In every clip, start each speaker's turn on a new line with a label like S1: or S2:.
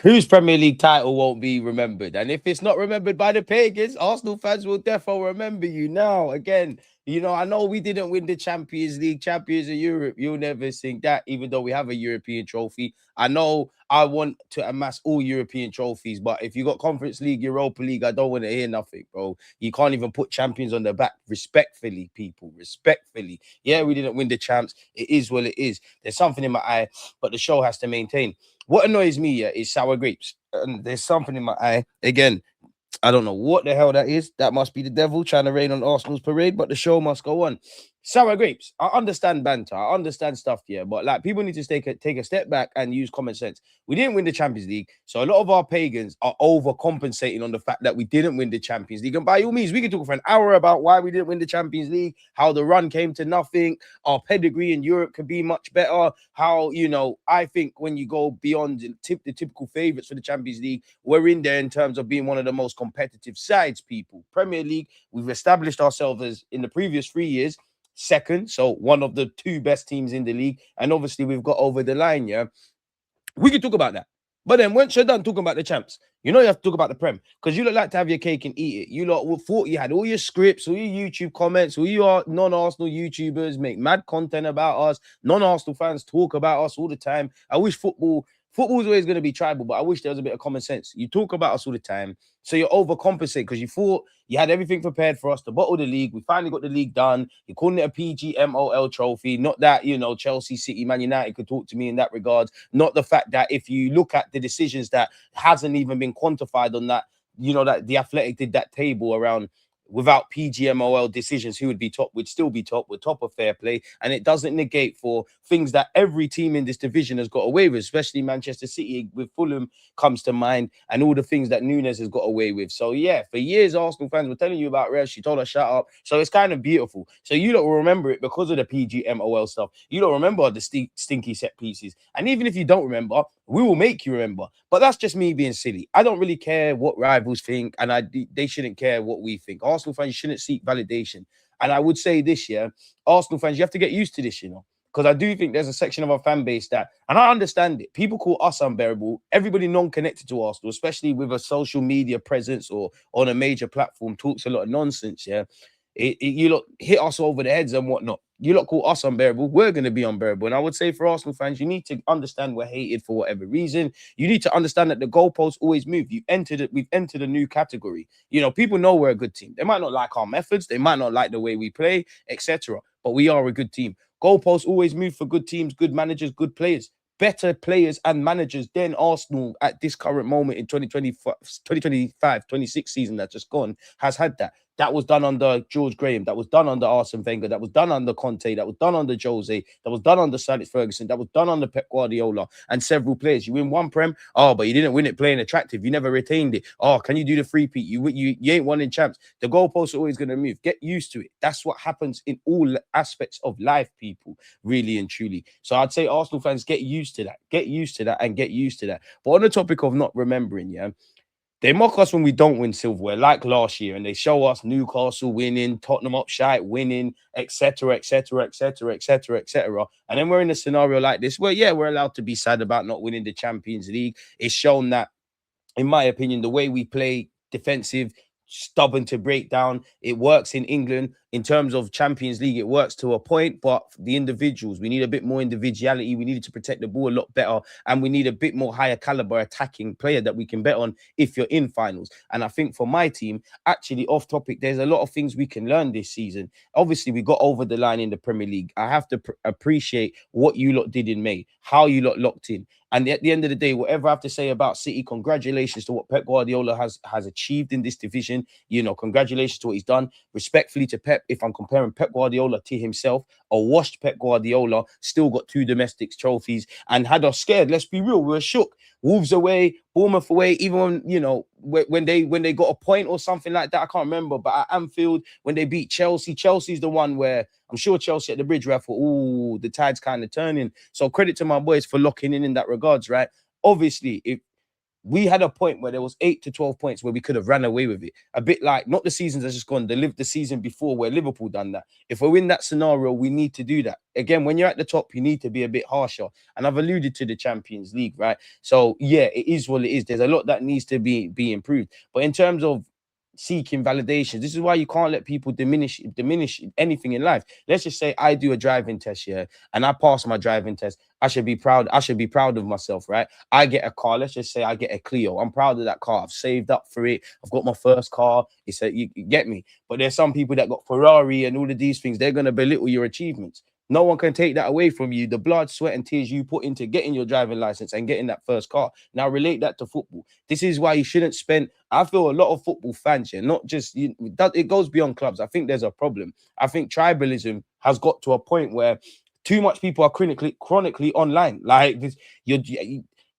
S1: Whose Premier League title won't be remembered? And if it's not remembered by the pagans, Arsenal fans will definitely remember you. Now, again, I know we didn't win the Champions League, Champions of Europe. You'll never think that, even though we have a European trophy. I know I want to amass all European trophies, but if you got Conference League, Europa League, I don't want to hear nothing, bro. You can't even put champions on the back. Respectfully, people, respectfully. Yeah, we didn't win the champs. It is what it is. There's something in my eye, but the show has to maintain. What annoys me, yeah, is sour grapes. And there's something in my eye. Again, I don't know what the hell that is. That must be the devil trying to rain on Arsenal's parade, but the show must go on. Sour grapes. I understand banter. I understand stuff, yeah, but like people need to take a step back and use common sense. We didn't win the Champions League, so a lot of our pagans are overcompensating on the fact that we didn't win the Champions League. And by all means, we can talk for an hour about why we didn't win the Champions League, how the run came to nothing, our pedigree in Europe could be much better. How I think when you go beyond the typical favourites for the Champions League, we're in there in terms of being one of the most competitive sides. People, Premier League, we've established ourselves as in the previous 3 years. Second, so one of the two best teams in the league, and obviously we've got over the line. Yeah, we can talk about that, but then once you're done talking about the champs, you have to talk about the Prem, because you look like to have your cake and eat it. You lot thought you had all your scripts, all your YouTube comments, all your non-Arsenal YouTubers make mad content about us. Non-Arsenal fans talk about us all the time. I wish football is always going to be tribal, but I wish there was a bit of common sense. You talk about us all the time, so you overcompensate because you thought you had everything prepared for us to bottle the league. We finally got the league done. You're calling it a PGMOL trophy. Not that, Chelsea, City, Man United could talk to me in that regard. Not the fact that if you look at the decisions that hasn't even been quantified on that, that the Athletic did that table around without PGMOL decisions, who would be top, would still be top, with top of fair play. And it doesn't negate for things that every team in this division has got away with, especially Manchester City with Fulham comes to mind, and all the things that Nunes has got away with. So yeah, for years, Arsenal fans were telling you about Rev. She told us shut up. So it's kind of beautiful. So you don't remember it because of the PGMOL stuff. You don't remember the stinky set pieces. And even if you don't remember, we will make you remember. But that's just me being silly. I don't really care what rivals think, and they shouldn't care what we think. Arsenal fans shouldn't seek validation. And I would say this year, Arsenal fans, you have to get used to this, because I do think there's a section of our fan base that, and I understand it, people call us unbearable. Everybody non-connected to Arsenal, especially with a social media presence or on a major platform, talks a lot of nonsense, yeah? You lot hit us over the heads and whatnot. You lot call us unbearable. We're going to be unbearable. And I would say for Arsenal fans, you need to understand we're hated for whatever reason. You need to understand that the goalposts always move. We've entered a new category. People know we're a good team. They might not like our methods. They might not like the way we play, etc. But we are a good team. Goalposts always move for good teams, good managers, good players. Better players and managers than Arsenal at this current moment in 2025, 26 season that's just gone has had that. That was done under George Graham. That was done under Arsene Wenger. That was done under Conte. That was done under Jose. That was done under Alex Ferguson. That was done under Pep Guardiola and several players. You win one Prem, but you didn't win it playing attractive. You never retained it. Can you do the three-peat? You ain't won in champs. The goalposts are always going to move. Get used to it. That's what happens in all aspects of life, people, really and truly. So I'd say Arsenal fans, get used to that. Get used to that and get used to that. But on the topic of not remembering, yeah, they mock us when we don't win silverware, like last year, and they show us Newcastle winning, Tottenham up shite winning, etc., etc., etc., etc., etc. And then we're in a scenario like this where, yeah, we're allowed to be sad about not winning the Champions League. It's shown that, in my opinion, the way we play defensive, stubborn to break down, it works in England. In terms of Champions League, it works to a point, but the individuals, we need a bit more individuality. We needed to protect the ball a lot better, and we need a bit more higher caliber attacking player that we can bet on if you're in finals. And I think for my team, actually off topic, there's a lot of things we can learn this season. Obviously, we got over the line in the Premier League. I have to appreciate what you lot did in May, how you lot locked in. And at the end of the day, whatever I have to say about City, congratulations to what Pep Guardiola has achieved in this division. Congratulations to what he's done. Respectfully to Pep, if I'm comparing Pep Guardiola to himself, a washed Pep Guardiola still got 2 domestic trophies and had us scared. Let's be real, we were shook. Wolves away, Bournemouth away, even when they got a point or something like that, I can't remember. But at Anfield, when they beat Chelsea, Chelsea's the one where I'm sure Chelsea at the bridge where I thought, the tide's kind of turning. So credit to my boys for locking in that regards, right? Obviously, if we had a point where there was 8 to 12 points where we could have ran away with it. A bit like, not the seasons that's just gone, the season before where Liverpool done that. If we're in that scenario, we need to do that. Again, when you're at the top, you need to be a bit harsher. And I've alluded to the Champions League, right? So yeah, it is what it is. There's a lot that needs to be improved. But in terms of seeking validations, this is why you can't let people diminish anything in life. Let's just say I do a driving test here and I pass my driving test. I should be proud. I should be proud of myself, right? I get a car. Let's just say I get a Clio. I'm proud of that car. I've saved up for it. I've got my first car. It's a, you get me. But there's some people that got Ferrari and all of these things. They're going to belittle your achievements. No one can take that away from you. The blood, sweat, and tears you put into getting your driving license and getting that first car. Now relate that to football. This is why you shouldn't spend. I feel a lot of football fans here, not just it goes beyond clubs. I think there's a problem. I think tribalism has got to a point where too much people are chronically online. Like this,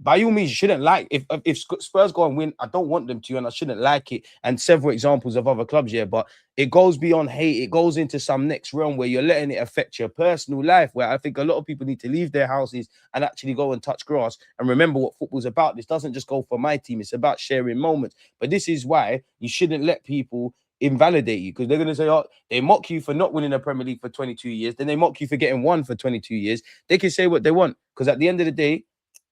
S1: by all means, you shouldn't like if Spurs go and win. I don't want them to, and I shouldn't like it. And several examples of other clubs here, but it goes beyond hate. It goes into some next realm where you're letting it affect your personal life. Where I think a lot of people need to leave their houses and actually go and touch grass and remember what football's about. This doesn't just go for my team; it's about sharing moments. But this is why you shouldn't let people invalidate you, because they're going to say, oh, they mock you for not winning a Premier League for 22 years, then they mock you for getting one for 22 years. They can say what they want, because at the end of the day,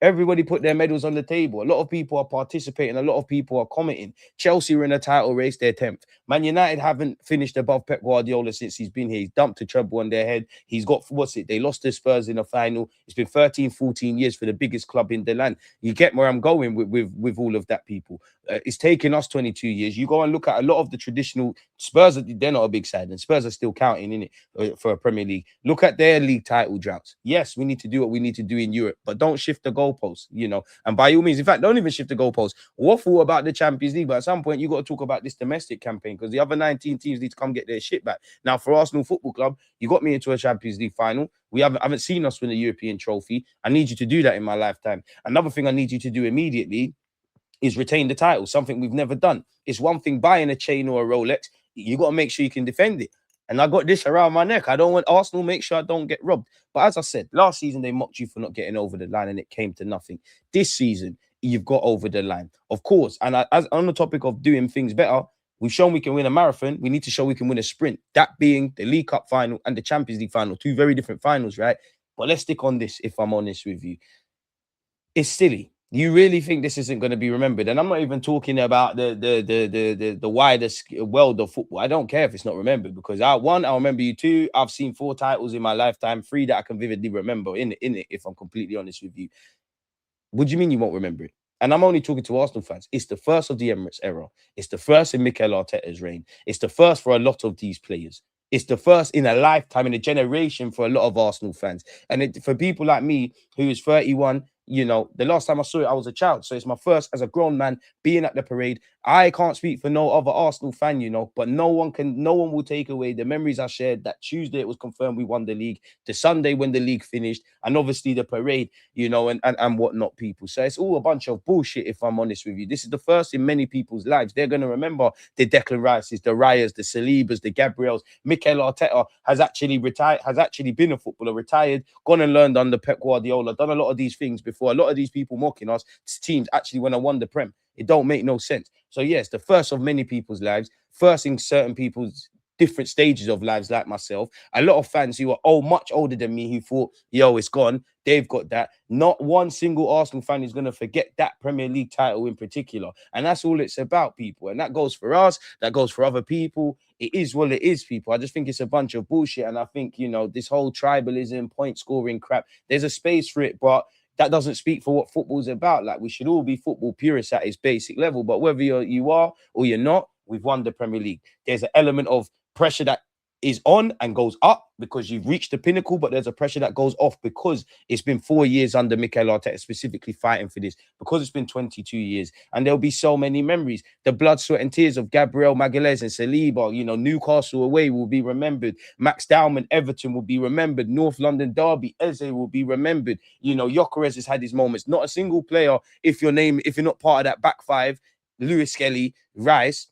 S1: everybody put their medals on the table. A lot of people are participating. A lot of people are commenting. Chelsea were in a title race, they're 10th. Man United haven't finished above Pep Guardiola since he's been here. He's dumped a treble on their head. He's got, they lost to Spurs in the final. It's been 13, 14 years for the biggest club in the land. You get where I'm going with all of that, people. It's taken us 22 years. You go and look at a lot of the traditional Spurs, they're not a big side, and Spurs are still counting in it for a Premier League. Look at their league title droughts. Yes, we need to do what we need to do in Europe, but don't shift the goalposts, and by all means, in fact, don't even shift the goalposts. Waffle about the Champions League, but at some point you got to talk about this domestic campaign, because the other 19 teams need to come get their shit back. Now, for Arsenal Football Club, you got me into a Champions League final. We haven't seen us win a European trophy. I need you to do that in my lifetime. Another thing I need you to do immediately is retain the title, something we've never done. It's one thing buying a chain or a Rolex. You got to make sure you can defend it. And I got this around my neck. I don't want Arsenal, make sure I don't get robbed. But as I said, last season, they mocked you for not getting over the line and it came to nothing. This season, you've got over the line. Of course, and as on the topic of doing things better, we've shown we can win a marathon. We need to show we can win a sprint. That being the League Cup final and the Champions League final. Two very different finals, right? But let's stick on this, if I'm honest with you. It's silly. You really think this isn't going to be remembered? And I'm not even talking about the wider world of football. I don't care if it's not remembered, because I'll remember you. Two, I've seen 4 titles in my lifetime. 3 that I can vividly remember in it, if I'm completely honest with you. What do you mean you won't remember it? And I'm only talking to Arsenal fans. It's the first of the Emirates era. It's the first in Mikel Arteta's reign. It's the first for a lot of these players. It's the first in a lifetime, in a generation, for a lot of Arsenal fans. And for people like me, who is 31, the last time I saw it, I was a child. So it's my first as a grown man being at the parade. I can't speak for no other Arsenal fan, but no one will take away the memories I shared. That Tuesday it was confirmed we won the league, the Sunday when the league finished, and obviously the parade, and whatnot, people. So it's all a bunch of bullshit, if I'm honest with you. This is the first in many people's lives. They're going to remember the Declan Rices, the Rayas, the Salibas, the Gabriels. Mikel Arteta has actually retired, has actually been a footballer, retired, gone and learned under Pep Guardiola, done a lot of these things before. A lot of these people mocking us, teams actually when I won the Prem. It don't make no sense. So yes, the first of many people's lives, first in certain people's different stages of lives, like myself. A lot of fans who are much older than me who thought, yo, it's gone. They've got that. Not one single Arsenal fan is going to forget that Premier League title in particular. And that's all it's about, people. And that goes for us. That goes for other people. It is what it is, people. I just think it's a bunch of bullshit. And I think, this whole tribalism, point scoring crap, there's a space for it, but that doesn't speak for what football's about. Like, we should all be football purists at its basic level. But whether you are or you're not, we've won the Premier League. There's an element of pressure that is on and goes up because you've reached the pinnacle, but there's a pressure that goes off because it's been 4 years under Mikel Arteta specifically fighting for this, because it's been 22 years, and there'll be so many memories. The blood, sweat and tears of Gabriel Magalhaes and Saliba, Newcastle away will be remembered. Max Dowman, Everton will be remembered. North London Derby, Eze will be remembered. Gyökeres has had his moments. Not a single player, if you're not part of that back five, Lewis Skelly, Rice,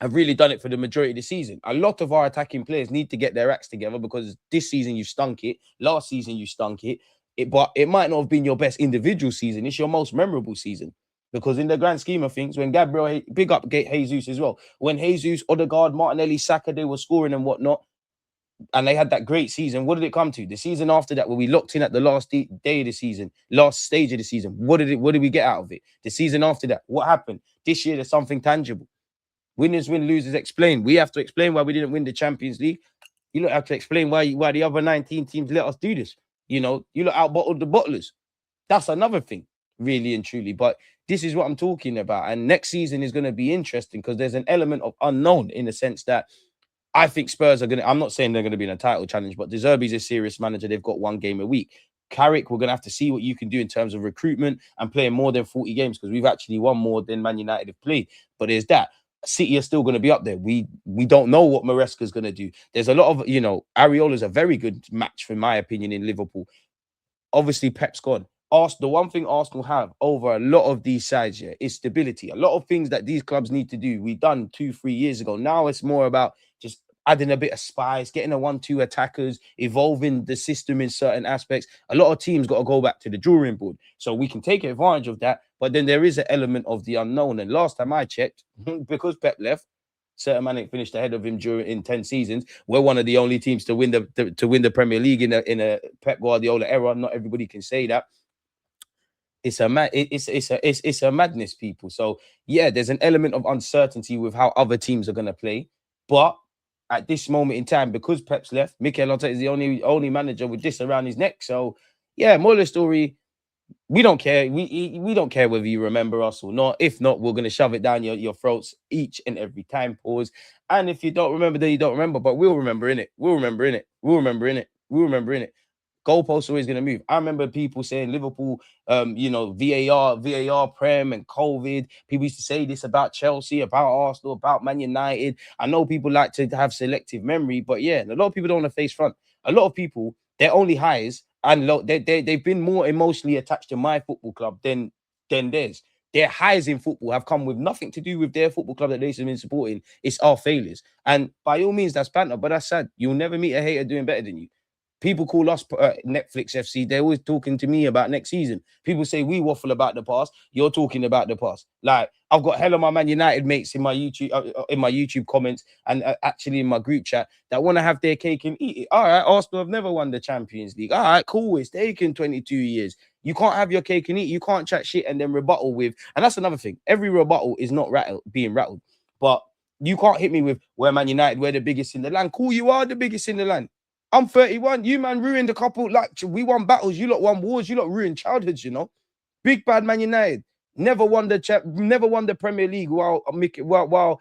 S1: have really done it for the majority of the season. A lot of our attacking players need to get their acts together, because this season you stunk it. Last season you stunk it. But it might not have been your best individual season. It's your most memorable season. Because in the grand scheme of things, when Gabriel, big up Jesus as well, when Jesus, Odegaard, Martinelli, Saka, they were scoring and whatnot, and they had that great season, what did it come to? The season after that, where we locked in at the last day of the season, last stage of the season, what did we get out of it? The season after that, what happened? This year, there's something tangible. Winners win, losers explain. We have to explain why we didn't win the Champions League. You don't have to explain why the other 19 teams let us do this. You know, you lot out-bottled the bottlers. That's another thing, really and truly. But this is what I'm talking about. And next season is going to be interesting because there's an element of unknown in the sense that I think Spurs are going to, I'm not saying they're going to be in a title challenge, but De Zerbi's a serious manager. They've got one game a week. Carrick, we're going to have to see what you can do in terms of recruitment and playing more than 40 games because we've actually won more than Man United have played. But there's that. City are still going to be up there. We don't know what Maresca's going to do. There's a lot of, Areola's a very good match, for my opinion, in Liverpool. Obviously, Pep's gone. The one thing Arsenal have over a lot of these sides here is stability. A lot of things that these clubs need to do, we done 2-3 years ago. Now it's more about just adding a bit of spice, getting a 1-2 attackers, evolving the system in certain aspects. A lot of teams got to go back to the drawing board. So we can take advantage of that. But then there is an element of the unknown. And last time I checked, because Pep left, certain man finished ahead of him in 10 seasons. We're one of the only teams to win the Premier League in a Pep Guardiola era. Not everybody can say that. It's a madness, people. So yeah, there's an element of uncertainty with how other teams are going to play. But at this moment in time, because Pep's left, Mikel Arteta is the only manager with this around his neck. So yeah, moral of the story, we don't care. We don't care whether you remember us or not. If not, we're going to shove it down your throats each and every time. Pause. And if you don't remember, then you don't remember. But we'll remember in it. We'll remember in it. We'll remember in it. We'll remember in it. Goalposts always going to move. I remember people saying Liverpool, VAR, Prem, and COVID. People used to say this about Chelsea, about Arsenal, about Man United. I know people like to have selective memory, but yeah, a lot of people don't want to face front. A lot of people, their only highs, and they've been more emotionally attached to my football club than theirs. Their highs in football have come with nothing to do with their football club that they've been supporting. It's our failures. And by all means, that's banter, but that's sad. You'll never meet a hater doing better than you. People call us Netflix FC. They're always talking to me about next season. People say we waffle about the past. You're talking about the past. Like, I've got hell of my Man United mates in my YouTube comments and actually in my group chat that want to have their cake and eat it. All right, Arsenal have never won the Champions League. All right, cool. It's taken 22 years. You can't have your cake and eat. You can't chat shit and then rebuttal with. And that's another thing. Every rebuttal is not being rattled. But you can't hit me with, we're Man United, we're the biggest in the land. Cool, you are the biggest in the land. I'm 31. You, man, ruined a couple. Like, we won battles. You lot won wars. You lot ruined childhoods, Big bad Man United. Never won the Premier League while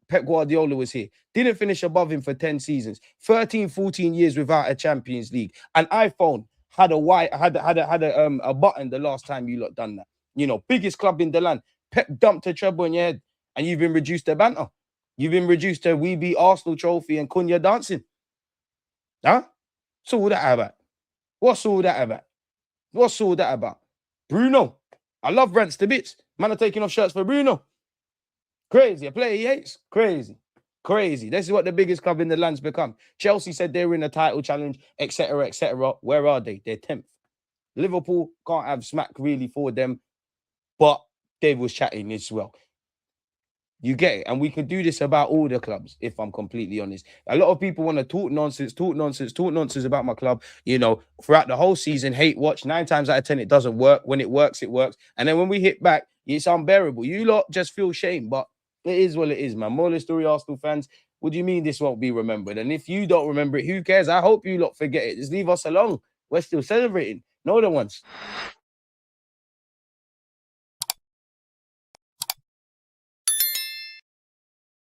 S1: Pep Guardiola was here. Didn't finish above him for 10 seasons. 13, 14 years without a Champions League. An iPhone had a button the last time you lot done that. Biggest club in the land. Pep dumped a treble in your head, and you've been reduced to banter. You've been reduced to we beat Arsenal trophy and Cunha dancing. Huh? What's all that about? What's all that about? What's all that about? Bruno. I love rants to bits. Man are taking off shirts for Bruno. Crazy. A player he hates. Crazy. Crazy. This is what the biggest club in the land's become. Chelsea said they were in a title challenge, etc., etc. Where are they? They're 10th. Liverpool can't have smack really for them, but Dave was chatting as well. You get it. And we could do this about all the clubs, if I'm completely honest. A lot of people want to talk nonsense about my club. Throughout the whole season, hate watch. 9 times out of 10, it doesn't work. When it works, it works. And then when we hit back, it's unbearable. You lot just feel shame, but it is what it is, man. Moral of the story, Arsenal fans, what do you mean this won't be remembered? And if you don't remember it, who cares? I hope you lot forget it. Just leave us alone. We're still celebrating. No other ones.